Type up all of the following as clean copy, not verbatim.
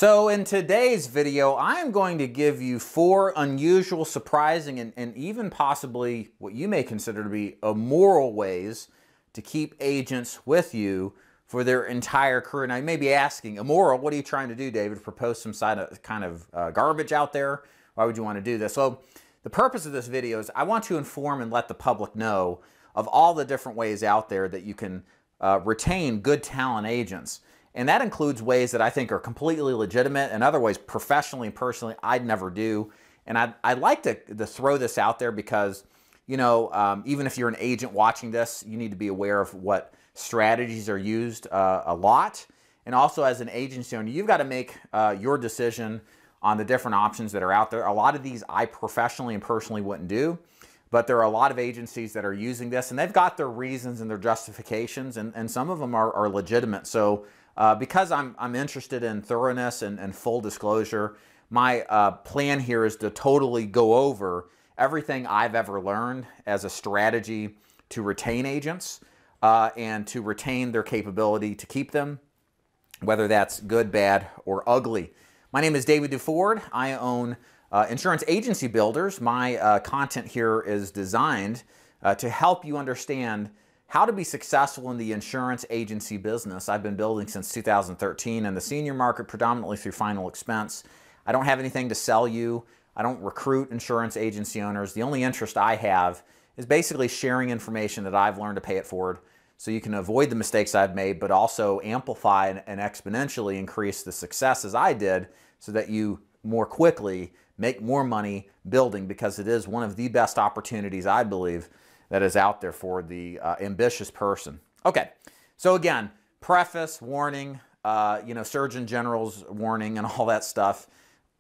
So in today's video, I'm going to give you 4 unusual, surprising, and even possibly what you may consider to be immoral ways to keep agents with you for their entire career. Now you may be asking, immoral, what are you trying to do, David? Propose some kind of garbage out there? Why would you want to do this? So the purpose of this video is I want to inform and let the public know of all the different ways out there that you can retain good talent agents. And that includes ways that I think are completely legitimate and other ways professionally and personally I'd never do. And I'd like to throw this out there because, you know, even if you're an agent watching this, you need to be aware of what strategies are used a lot. And also as an agency owner, you've got to make your decision on the different options that are out there. A lot of these I professionally and personally wouldn't do, but there are a lot of agencies that are using this and they've got their reasons and their justifications, and some of them are legitimate. So because I'm interested in thoroughness and full disclosure, my plan here is to totally go over everything I've ever learned as a strategy to retain agents and to retain their capability to keep them, whether that's good, bad, or ugly. My name is David DeFord. I own Insurance Agency Builders. My content here is designed to help you understand how to be successful in the insurance agency business. I've been building since 2013 in the senior market, predominantly through final expense. I don't have anything to sell you. I don't recruit insurance agency owners. The only interest I have is basically sharing information that I've learned to pay it forward so you can avoid the mistakes I've made, but also amplify and exponentially increase the successes I did so that you more quickly make more money building, because it is one of the best opportunities, I believe, that is out there for the ambitious person. Okay, so again, preface, warning, you know, Surgeon General's warning and all that stuff.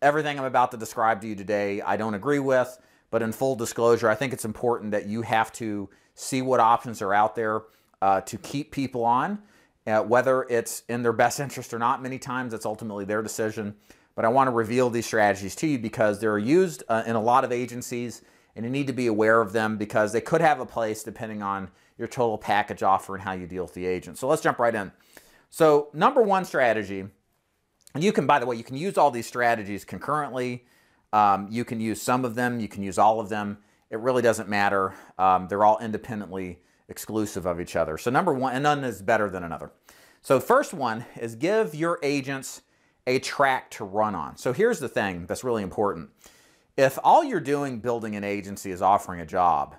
Everything I'm about to describe to you today, I don't agree with, but in full disclosure, I think it's important that you have to see what options are out there to keep people on, whether it's in their best interest or not. Many times it's ultimately their decision, but I want to reveal these strategies to you because they're used in a lot of agencies, and you need to be aware of them because they could have a place depending on your total package offer and how you deal with the agent. So let's jump right in. So number one strategy, and you can, by the way, you can use all these strategies concurrently. You can use some of them, you can use all of them. It really doesn't matter. They're all independently exclusive of each other. So number one, and none is better than another. So the first one is give your agents a track to run on. So here's the thing that's really important. If all you're doing building an agency is offering a job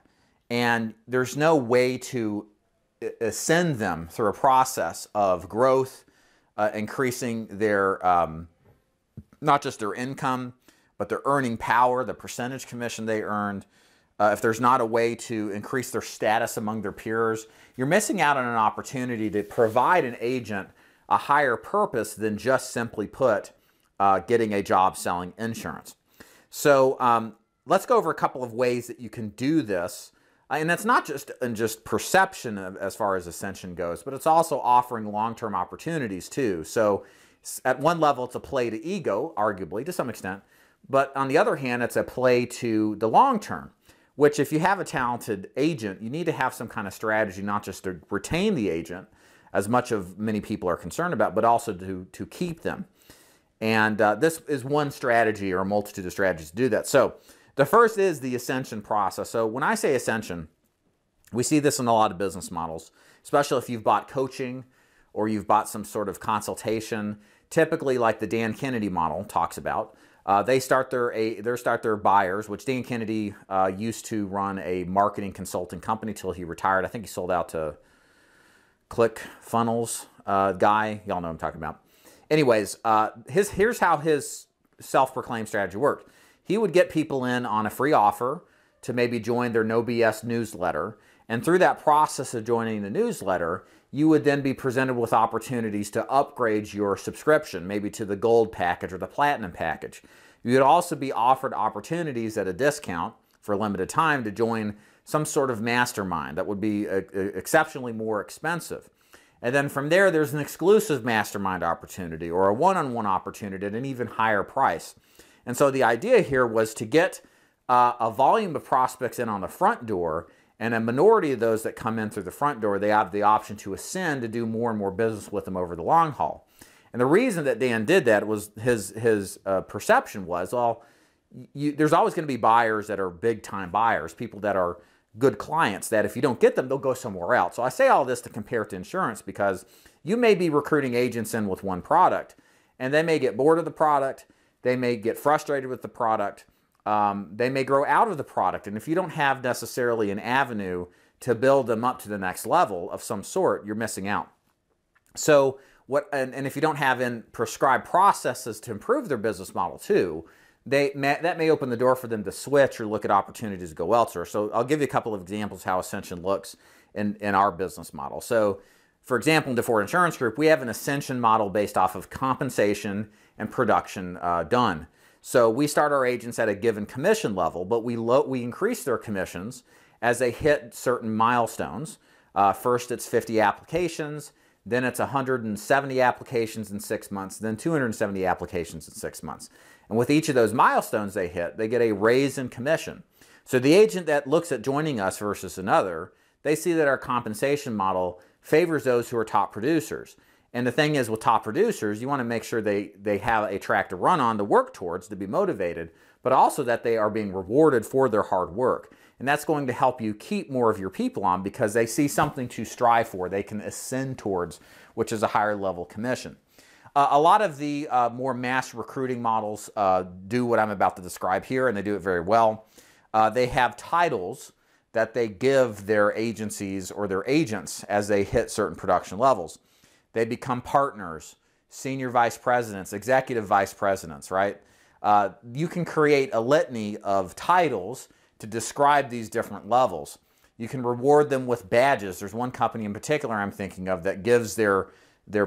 and there's no way to ascend them through a process of growth, increasing their, not just their income, but their earning power, the percentage commission they earned, if there's not a way to increase their status among their peers, you're missing out on an opportunity to provide an agent a higher purpose than just simply put, getting a job selling insurance. So let's go over a couple of ways that you can do this. And that's not just in just perception as far as Ascension goes, but it's also offering long-term opportunities too. So at one level, it's a play to ego, arguably, to some extent. But on the other hand, it's a play to the long term, which if you have a talented agent, you need to have some kind of strategy, not just to retain the agent, as much of many people are concerned about, but also to keep them. And this is one strategy or a multitude of strategies to do that. So the first is the Ascension process. So when I say Ascension, we see this in a lot of business models, especially if you've bought coaching or you've bought some sort of consultation, typically like the Dan Kennedy model talks about. They start their buyers, which Dan Kennedy used to run a marketing consulting company till he retired. I think he sold out to ClickFunnels guy. Y'all know what I'm talking about. Anyways, here's how his self-proclaimed strategy worked. He would get people in on a free offer to maybe join their No BS newsletter. And through that process of joining the newsletter, you would then be presented with opportunities to upgrade your subscription, maybe to the gold package or the platinum package. You would also be offered opportunities at a discount for a limited time to join some sort of mastermind that would be exceptionally more expensive. And then from there, there's an exclusive mastermind opportunity or a one-on-one opportunity at an even higher price. And so the idea here was to get a volume of prospects in on the front door, and a minority of those that come in through the front door, they have the option to ascend to do more and more business with them over the long haul. And the reason that Dan did that was his perception was, well, there's always going to be buyers that are big-time buyers, people that are good clients, that if you don't get them, they'll go somewhere else. So I say all this to compare to insurance, because you may be recruiting agents in with one product, and they may get bored of the product, they may get frustrated with the product, they may grow out of the product, and if you don't have necessarily an avenue to build them up to the next level of some sort, you're missing out. So and if you don't have in prescribed processes to improve their business model too, that may open the door for them to switch or look at opportunities to go elsewhere. So I'll give you a couple of examples how Ascension looks in our business model. So for example, in DeFord Insurance Group, we have an Ascension model based off of compensation and production done. So we start our agents at a given commission level, but we increase their commissions as they hit certain milestones. First, it's 50 applications. Then it's 170 applications in 6 months, then 270 applications in 6 months. And with each of those milestones they hit, they get a raise in commission. So the agent that looks at joining us versus another, they see that our compensation model favors those who are top producers. And the thing is, with top producers, you want to make sure they have a track to run on, to work towards, to be motivated, but also that they are being rewarded for their hard work. And that's going to help you keep more of your people on, because they see something to strive for, they can ascend towards, which is a higher level commission. A lot of the more mass recruiting models do what I'm about to describe here, and they do it very well. They have titles that they give their agencies or their agents as they hit certain production levels. They become partners, senior vice presidents, executive vice presidents, right? You can create a litany of titles to describe these different levels. You can reward them with badges. There's one company in particular I'm thinking of that gives their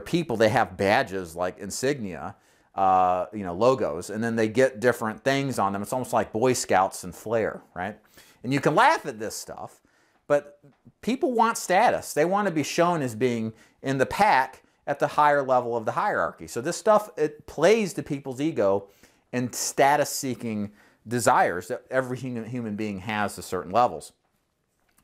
people, they have badges like insignia, logos, and then they get different things on them. It's almost like Boy Scouts and flair, right? And you can laugh at this stuff, but people want status. They want to be shown as being in the pack at the higher level of the hierarchy. So this stuff, it plays to people's ego and status-seeking desires that every human being has to certain levels.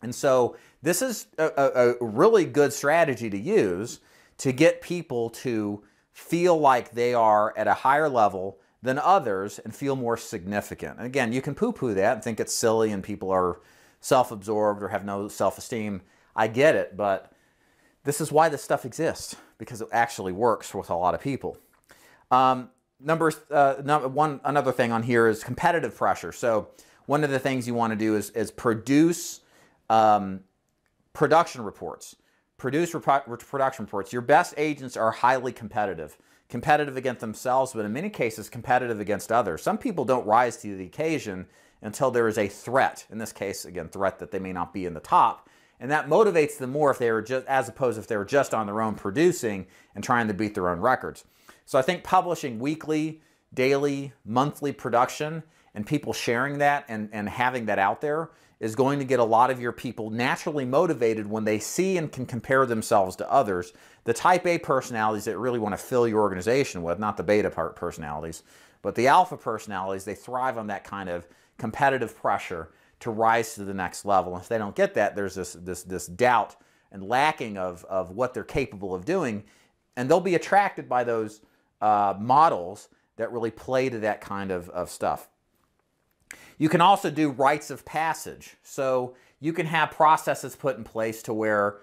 And so this is a really good strategy to use to get people to feel like they are at a higher level than others and feel more significant. And again, you can poo-poo that and think it's silly and people are self-absorbed or have no self-esteem. I get it, but this is why this stuff exists, because it actually works with a lot of people. Another thing on here is competitive pressure. So one of the things you want to do is produce production reports. Production reports. Your best agents are highly competitive. Competitive against themselves, but in many cases competitive against others. Some people don't rise to the occasion until there is a threat. In this case, again, threat that they may not be in the top. And that motivates them more if they were just, as opposed if they were just on their own producing and trying to beat their own records. So I think publishing weekly, daily, monthly production and people sharing that and having that out there is going to get a lot of your people naturally motivated when they see and can compare themselves to others. The type A personalities that really want to fill your organization with, not the beta personalities, but the alpha personalities, they thrive on that kind of competitive pressure to rise to the next level. And if they don't get that, there's this doubt and lacking of what they're capable of doing, and they'll be attracted by those models that really play to that kind of stuff. You can also do rites of passage. So you can have processes put in place to where,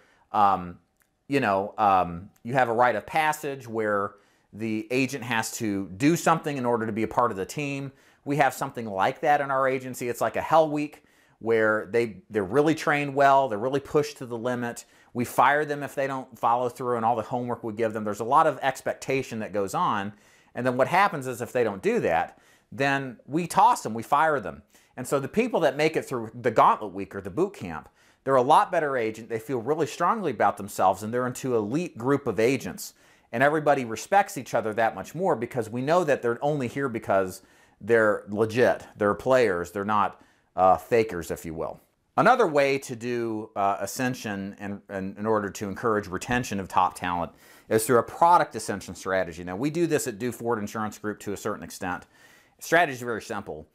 you have a rite of passage where the agent has to do something in order to be a part of the team. We have something like that in our agency. It's like a hell week where they're really trained well, they're really pushed to the limit. We fire them if they don't follow through and all the homework we give them. There's a lot of expectation that goes on. And then what happens is if they don't do that, then we toss them, we fire them. And so the people that make it through the gauntlet week or the boot camp, they're a lot better agent. They feel really strongly about themselves and they're into an elite group of agents. And everybody respects each other that much more because we know that they're only here because they're legit. They're players. They're not fakers, if you will. Another way to do Ascension and in order to encourage retention of top talent is through a product ascension strategy. Now, we do this at DeFord Insurance Group to a certain extent. The strategy is very simple.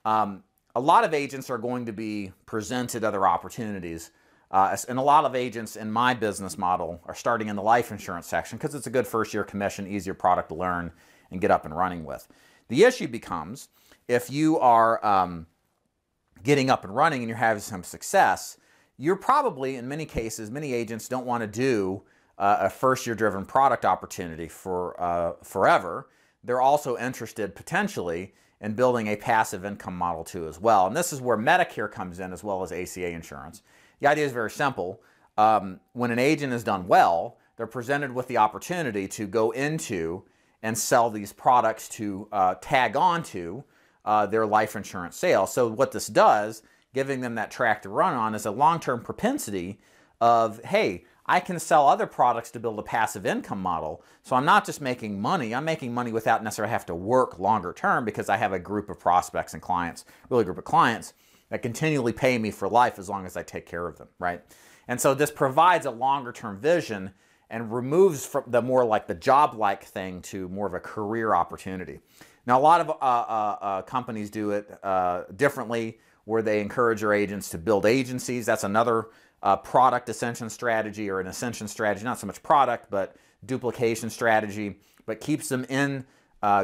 A lot of agents are going to be presented other opportunities And a lot of agents in my business model are starting in the life insurance section because it's a good first-year commission, easier product to learn and get up and running with. The issue becomes if you are getting up and running and you're having some success, you're probably, in many cases, many agents don't want to do a first-year driven product opportunity for forever. They're also interested potentially in building a passive income model too as well. And this is where Medicare comes in as well as ACA insurance. The idea is very simple. When an agent is done well, they're presented with the opportunity to go into and sell these products to tag on to their life insurance sale. So what this does, giving them that track to run on, is a long-term propensity of, hey, I can sell other products to build a passive income model. So I'm not just making money, I'm making money without necessarily have to work longer term because I have a group of prospects and clients, really a group of clients that continually pay me for life as long as I take care of them, right? And so this provides a longer term vision and removes from the more like the job-like thing to more of a career opportunity. Now, a lot of companies do it differently, where they encourage their agents to build agencies. That's another product ascension strategy, or an ascension strategy, not so much product, but duplication strategy, but keeps them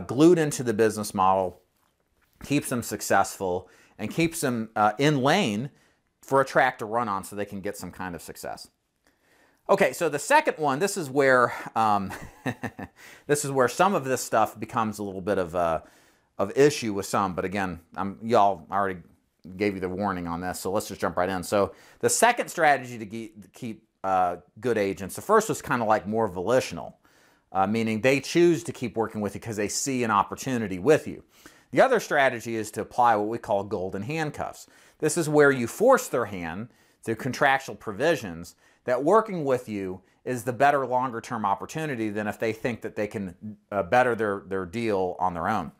glued into the business model, keeps them successful, and keeps them in lane for a track to run on so they can get some kind of success. Okay, so the second one, this is where this is where some of this stuff becomes a little bit of issue with some. But again, y'all already gave you the warning on this, so let's just jump right in. So the second strategy to keep good agents, the first was kind of like more volitional, meaning they choose to keep working with you because they see an opportunity with you. The other strategy is to apply what we call golden handcuffs. This is where you force their hand through contractual provisions that working with you is the better longer-term opportunity than if they think that they can better their deal on their own.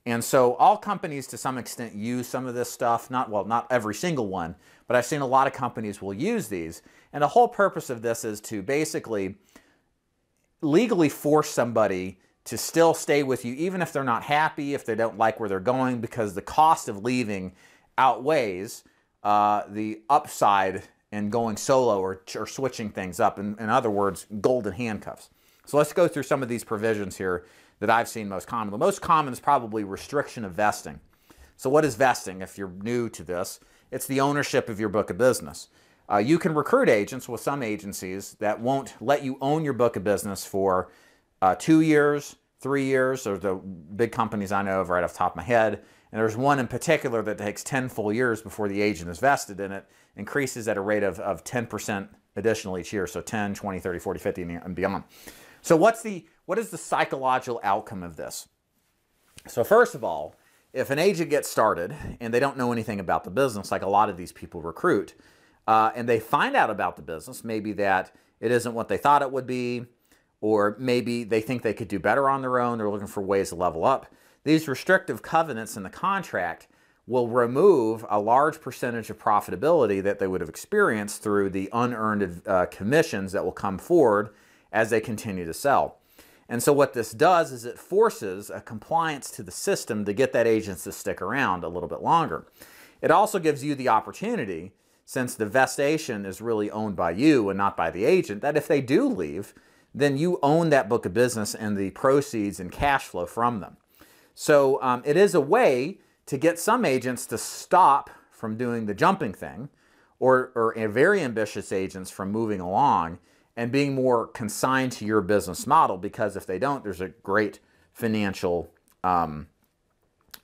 And so all companies to some extent use some of this stuff, not every single one, but I've seen a lot of companies will use these. And the whole purpose of this is to basically legally force somebody to still stay with you, even if they're not happy, if they don't like where they're going, because the cost of leaving outweighs the upside in going solo or switching things up. In other words, golden handcuffs. So let's go through some of these provisions here that I've seen most common. The most common is probably restriction of vesting. So what is vesting? If you're new to this, it's the ownership of your book of business. You can recruit agents with some agencies that won't let you own your book of business for 2 years, 3 years. There's the big companies I know of right off the top of my head. And there's one in particular that takes 10 full years before the agent is vested in it, increases at a rate of 10% additional each year. So 10, 20, 30, 40, 50, and beyond. So what is the psychological outcome of this? So first of all, if an agent gets started and they don't know anything about the business, like a lot of these people recruit, and they find out about the business, maybe that it isn't what they thought it would be, or maybe they think they could do better on their own, they're looking for ways to level up. These restrictive covenants in the contract will remove a large percentage of profitability that they would have experienced through the unearned commissions that will come forward as they continue to sell. And so what this does is it forces a compliance to the system to get that agent to stick around a little bit longer. It also gives you the opportunity, since the vestation is really owned by you and not by the agent, that if they do leave, then you own that book of business and the proceeds and cash flow from them. So it is a way to get some agents to stop from doing the jumping thing, or very ambitious agents from moving along and being more consigned to your business model, because if they don't, there's a great financial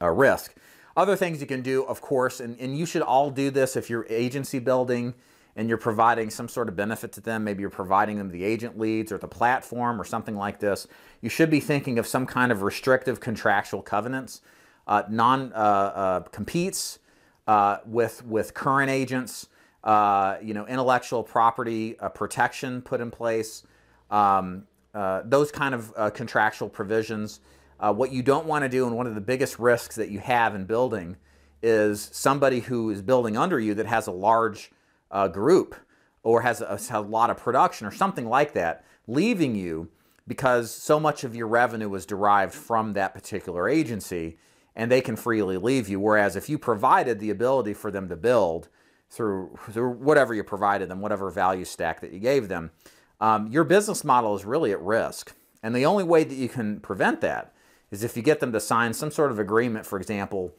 risk. Other things you can do, of course, and you should all do this if you're agency building and you're providing some sort of benefit to them, maybe you're providing them the agent leads or the platform or something like this, you should be thinking of some kind of restrictive contractual covenants, non-competes with current agents, intellectual property protection put in place, those kind of contractual provisions. What you don't want to do, and one of the biggest risks that you have in building, is somebody who is building under you that has a large group or has a lot of production or something like that, leaving you because so much of your revenue was derived from that particular agency, and they can freely leave you. Whereas if you provided the ability for them to build, through whatever you provided them, whatever value stack that you gave them, your business model is really at risk. And the only way that you can prevent that is if you get them to sign some sort of agreement. For example,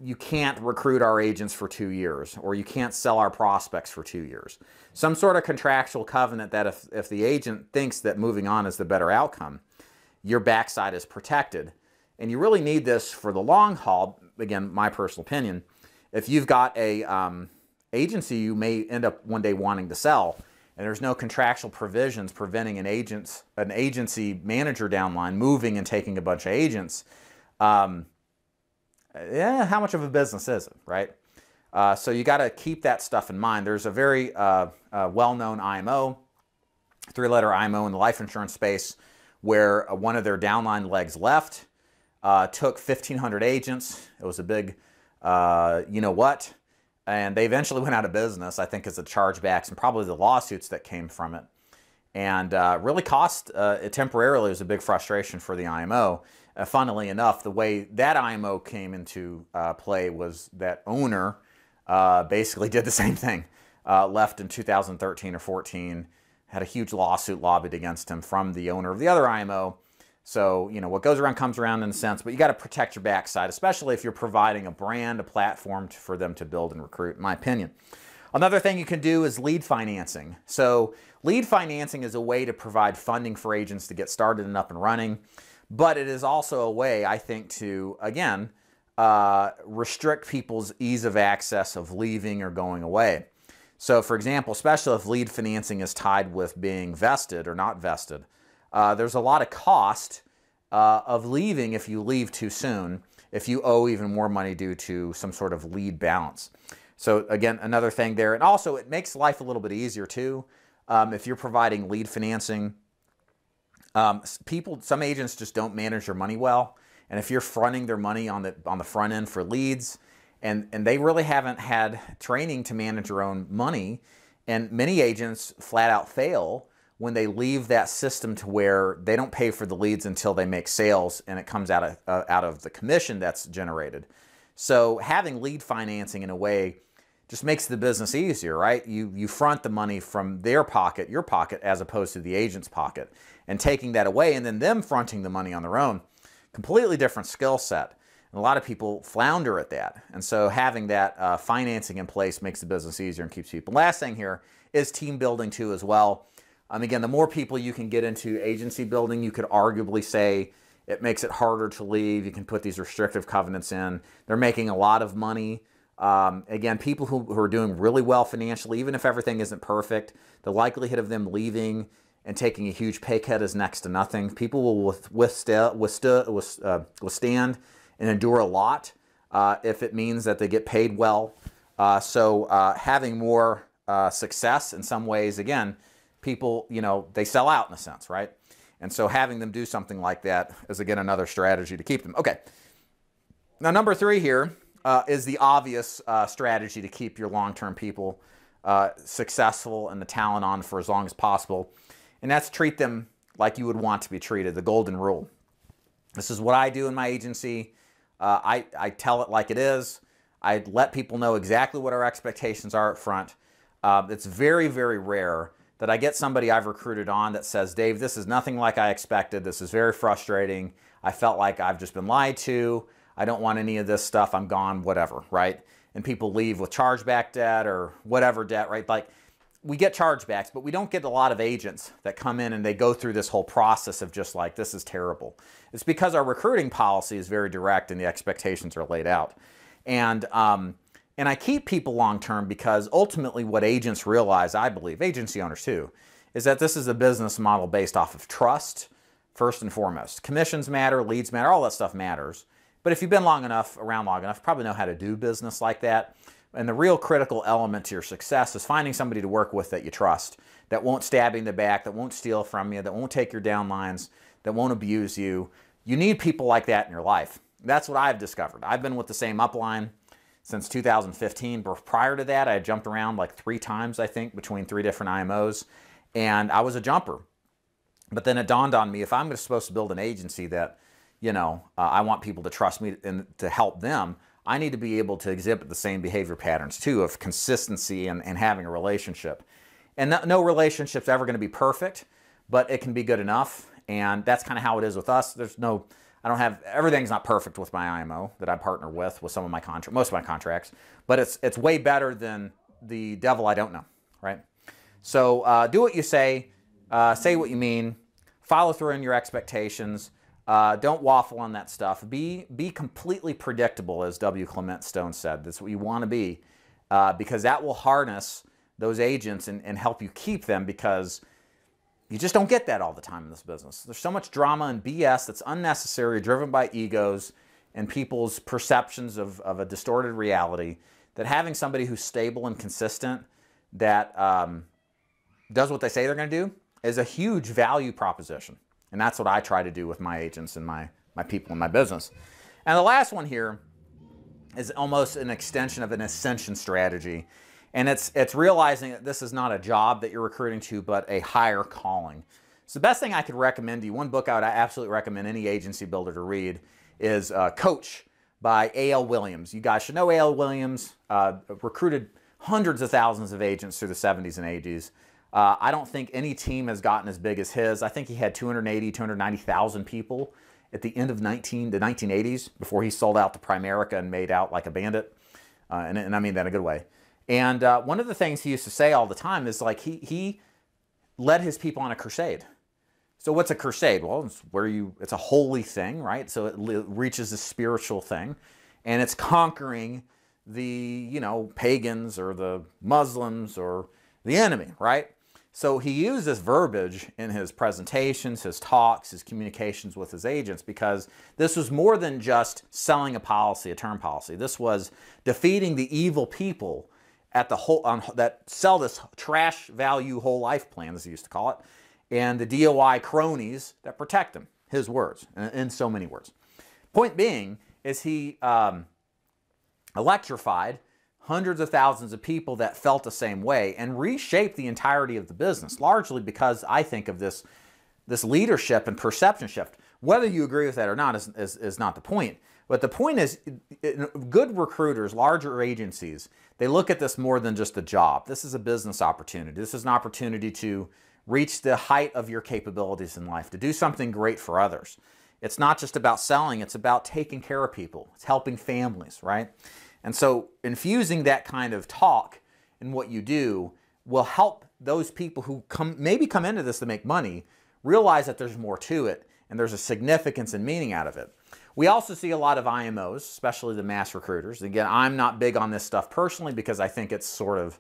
you can't recruit our agents for 2 years, or you can't sell our prospects for 2 years. Some sort of contractual covenant that if the agent thinks that moving on is the better outcome, your backside is protected. And you really need this for the long haul. Again, my personal opinion, if you've got a agency you may end up one day wanting to sell, and there's no contractual provisions preventing an agency manager downline moving and taking a bunch of agents, how much of a business is it, right? So you got to keep that stuff in mind. There's a very well-known IMO, 3-letter IMO in the life insurance space, where one of their downline legs left, took 1,500 agents. It was a big, you know what? And they eventually went out of business, I think, because of chargebacks and probably the lawsuits that came from it. And really cost, temporarily, it was a big frustration for the IMO. Funnily enough, the way that IMO came into play was that owner basically did the same thing. Left in 2013 or 14, had a huge lawsuit lobbied against him from the owner of the other IMO. So, you know, what goes around comes around in a sense, but you got to protect your backside, especially if you're providing a brand, a platform for them to build and recruit, in my opinion. Another thing you can do is lead financing. So lead financing is a way to provide funding for agents to get started and up and running, but it is also a way, I think, to, again, restrict people's ease of access of leaving or going away. So, for example, especially if lead financing is tied with being vested or not vested, there's a lot of cost of leaving if you leave too soon, if you owe even more money due to some sort of lead balance. So again, another thing there. And also it makes life a little bit easier too. If you're providing lead financing, some agents just don't manage their money well. And if you're fronting their money on the front end for leads, and they really haven't had training to manage their own money, and many agents flat out fail when they leave that system to where they don't pay for the leads until they make sales, and it comes out of the commission that's generated. So having lead financing in a way just makes the business easier, right? You front the money from their pocket, your pocket, as opposed to the agent's pocket, and taking that away and then them fronting the money on their own. Completely different skill set. And a lot of people flounder at that. And so having that financing in place makes the business easier and keeps people. Last thing here is team building too as well. Again, the more people you can get into agency building, you could arguably say it makes it harder to leave. You can put these restrictive covenants in. They're making a lot of money. Again, people who are doing really well financially, even if everything isn't perfect, the likelihood of them leaving and taking a huge pay cut is next to nothing. People will withstand and endure a lot if it means that they get paid well. So having more success in some ways, again, people, you know, they sell out in a sense, right? And so having them do something like that is, again, another strategy to keep them. Okay. Now, number 3 here is the obvious strategy to keep your long-term people successful and the talent on for as long as possible. And that's treat them like you would want to be treated, the golden rule. This is what I do in my agency. I tell it like it is. I let people know exactly what our expectations are up front. It's very, very rare that I get somebody I've recruited on that says, Dave, this is nothing like I expected. This is very frustrating. I felt like I've just been lied to. I don't want any of this stuff. I'm gone, whatever, right? And people leave with chargeback debt or whatever debt, right? Like, we get chargebacks, but we don't get a lot of agents that come in and they go through this whole process of just like, this is terrible. It's because our recruiting policy is very direct and the expectations are laid out. And I keep people long-term because ultimately what agents realize, I believe, agency owners too, is that this is a business model based off of trust, first and foremost. Commissions matter, leads matter, all that stuff matters. But if you've been around long enough, you probably know how to do business like that. And the real critical element to your success is finding somebody to work with that you trust, that won't stab you in the back, that won't steal from you, that won't take your downlines, that won't abuse you. You need people like that in your life. That's what I've discovered. I've been with the same upline since 2015. But prior to that, I had jumped around like 3 times, I think, between 3 different IMOs, and I was a jumper. But then it dawned on me, if I'm supposed to build an agency that, you know, I want people to trust me and to help them, I need to be able to exhibit the same behavior patterns too, of consistency and having a relationship. And no relationship's ever going to be perfect, but it can be good enough. And that's kind of how it is with us. Everything's not perfect with my IMO that I partner with some of my most of my contracts, but it's way better than the devil I don't know, right? So do what you say what you mean, follow through on your expectations. Don't waffle on that stuff. Be completely predictable, as W. Clement Stone said. That's what you want to be, because that will harness those agents and help you keep them, because you just don't get that all the time in this business. There's so much drama and BS that's unnecessary, driven by egos and people's perceptions of a distorted reality, that having somebody who's stable and consistent, that does what they say they're going to do, is a huge value proposition. And that's what I try to do with my agents and my people in my business. And the last one here is almost an extension of an Ascension strategy. And it's realizing that this is not a job that you're recruiting to, but a higher calling. So the best thing I could recommend to you, one book I would absolutely recommend any agency builder to read, is Coach by A.L. Williams. You guys should know A.L. Williams, recruited hundreds of thousands of agents through the 70s and 80s. I don't think any team has gotten as big as his. I think he had 290,000 people at the end of the 1980s before he sold out to Primerica and made out like a bandit. And I mean that in a good way. And one of the things he used to say all the time is, like, he led his people on a crusade. So what's a crusade? Well, it's a holy thing, right? So it reaches a spiritual thing, and it's conquering the, pagans or the Muslims or the enemy, right? So he used this verbiage in his presentations, his talks, his communications with his agents, because this was more than just selling a policy, a term policy. This was defeating the evil people at that sell this trash value whole life plan, as he used to call it, and the DOI cronies that protect them. His words, in so many words. Point being is he electrified hundreds of thousands of people that felt the same way and reshaped the entirety of the business, largely because I think of this leadership and perception shift. Whether you agree with that or not is not the point. But the point is, good recruiters, larger agencies, they look at this more than just a job. This is a business opportunity. This is an opportunity to reach the height of your capabilities in life, to do something great for others. It's not just about selling, it's about taking care of people. It's helping families, right? And so infusing that kind of talk in what you do will help those people who maybe come into this to make money realize that there's more to it and there's a significance and meaning out of it. We also see a lot of IMOs, especially the mass recruiters. Again, I'm not big on this stuff personally because I think it's sort of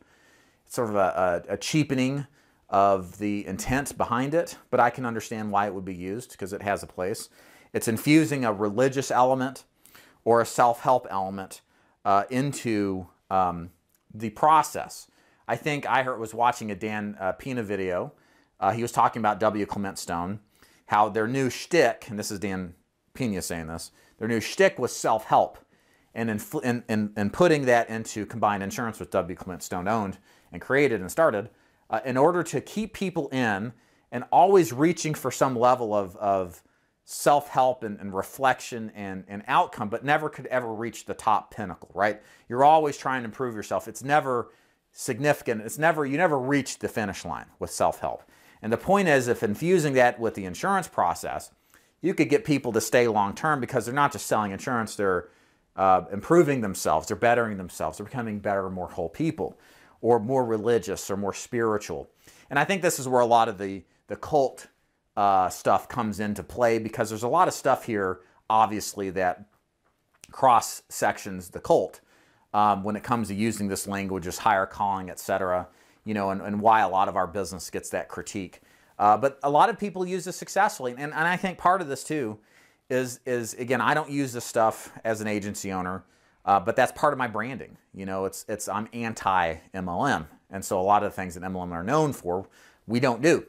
a cheapening of the intent behind it, but I can understand why it would be used because it has a place. It's infusing a religious element or a self-help element into the process. I think I was watching a Dan Pina video. He was talking about W. Clement Stone, how their new shtick, and this is Dan Pina saying this, their new shtick was self-help. And in putting that into combined insurance, which W. Clement Stone owned and created and started, in order to keep people in and always reaching for some level of self-help and reflection and outcome, but never could ever reach the top pinnacle, right? You're always trying to improve yourself. It's never significant. You never reach the finish line with self-help. And the point is, if infusing that with the insurance process, you could get people to stay long-term because they're not just selling insurance, they're improving themselves, they're bettering themselves, they're becoming better, more whole people, or more religious or more spiritual. And I think this is where a lot of the cult stuff comes into play, because there's a lot of stuff here, obviously, that cross-sections the cult when it comes to using this language as higher calling, etc., and why a lot of our business gets that critique. But a lot of people use this successfully. And I think part of this, too, is again, I don't use this stuff as an agency owner, but that's part of my branding. I'm anti-MLM. And so a lot of the things that MLM are known for, we don't do.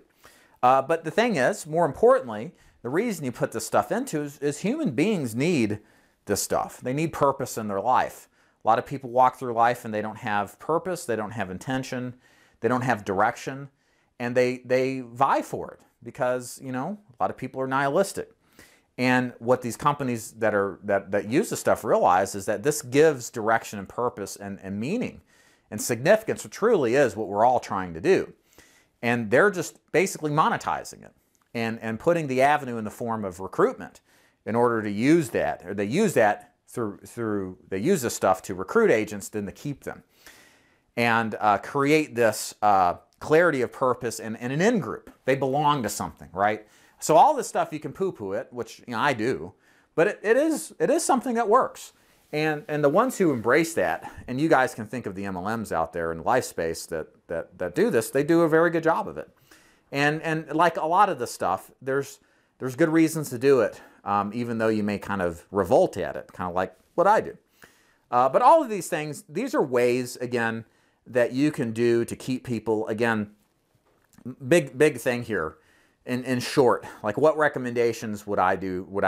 But the thing is, more importantly, the reason you put this stuff into is human beings need this stuff. They need purpose in their life. A lot of people walk through life and they don't have purpose, they don't have intention, they don't have direction, and they vie for it because, a lot of people are nihilistic. And what these companies that use this stuff realize is that this gives direction and purpose and meaning and significance. It truly is what we're all trying to do. And they're just basically monetizing it and putting the avenue in the form of recruitment in order to use that, or they use that they use this stuff to recruit agents, then to keep them. And create this clarity of purpose and an in-group. They belong to something, right? So all this stuff, you can poo-poo it, which I do, but it is something that works. And the ones who embrace that, and you guys can think of the MLMs out there in the life space that do this, they do a very good job of it. And like a lot of this stuff, there's good reasons to do it, even though you may kind of revolt at it, kind of like what I do. But all of these things, these are ways, again, that you can do to keep people, again, big thing here. In short, like what recommendations would I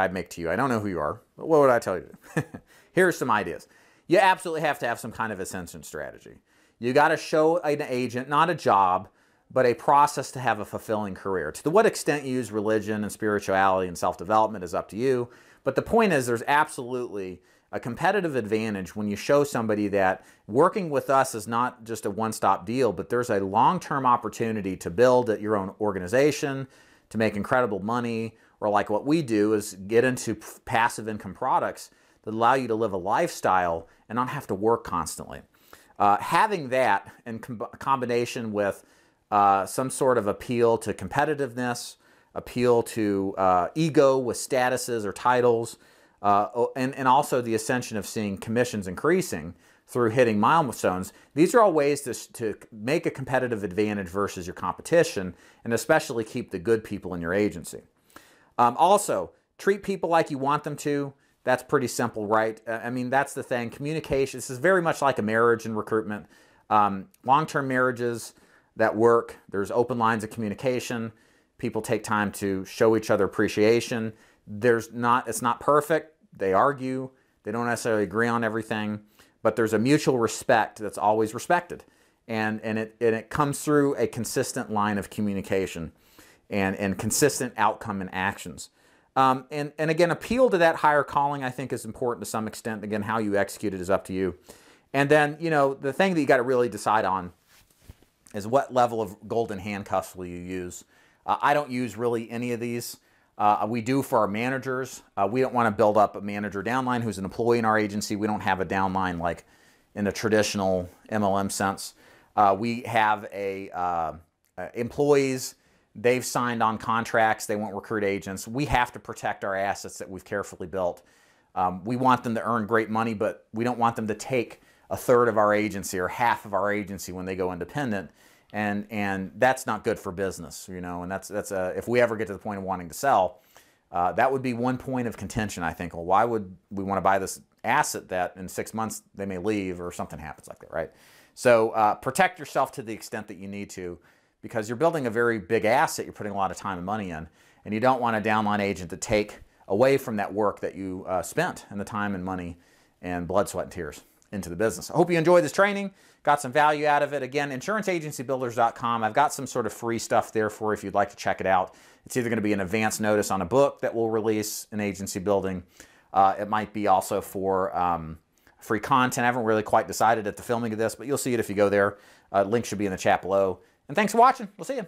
make to you? I don't know who you are, but what would I tell you to do? Here's some ideas. You absolutely have to have some kind of ascension strategy. You got to show an agent, not a job, but a process to have a fulfilling career. To what extent you use religion and spirituality and self-development is up to you. But the point is there's absolutely a competitive advantage when you show somebody that working with us is not just a one-stop deal, but there's a long-term opportunity to build your own organization, to make incredible money, or like what we do is get into passive income products that allow you to live a lifestyle and not have to work constantly. Having that in combination with some sort of appeal to competitiveness, appeal to ego with statuses or titles, and also the ascension of seeing commissions increasing through hitting milestones. These are all ways to make a competitive advantage versus your competition, and especially keep the good people in your agency. Also, treat people like you want them to. That's pretty simple, right? I mean, that's the thing. Communication, this is very much like a marriage and recruitment. Long-term marriages that work, there's open lines of communication. People take time to show each other appreciation. It's not perfect. They argue. They don't necessarily agree on everything. But there's a mutual respect that's always respected. And it comes through a consistent line of communication and consistent outcome and actions. And again, appeal to that higher calling, I think, is important to some extent. Again, how you execute it is up to you. And then, you know, the thing that you got to really decide on is what level of golden handcuffs will you use. I don't use really any of these. We do for our managers. We don't want to build up a manager downline who's an employee in our agency. We don't have a downline like in the traditional MLM sense. We have employees. They've signed on contracts. They won't recruit agents. We have to protect our assets that we've carefully built. We want them to earn great money, but we don't want them to take a third of our agency or half of our agency when they go independent. And that's not good for business, you know, and that's if we ever get to the point of wanting to sell, that would be one point of contention, I think. Well, why would we want to buy this asset that in 6 months they may leave or something happens like that, right? So protect yourself to the extent that you need to, because you're building a very big asset. You're putting a lot of time and money in, and you don't want a downline agent to take away from that work that you spent and the time and money and blood, sweat, and tears into the business. I hope you enjoyed this training, got some value out of it. Again, insuranceenagencybuilders.com. I've got some sort of free stuff there for if you'd like to check it out. It's either going to be an advance notice on a book that we'll release in agency building. It might be also for free content. I haven't really quite decided at the filming of this, but you'll see it if you go there. Link should be in the chat below. And thanks for watching. We'll see you.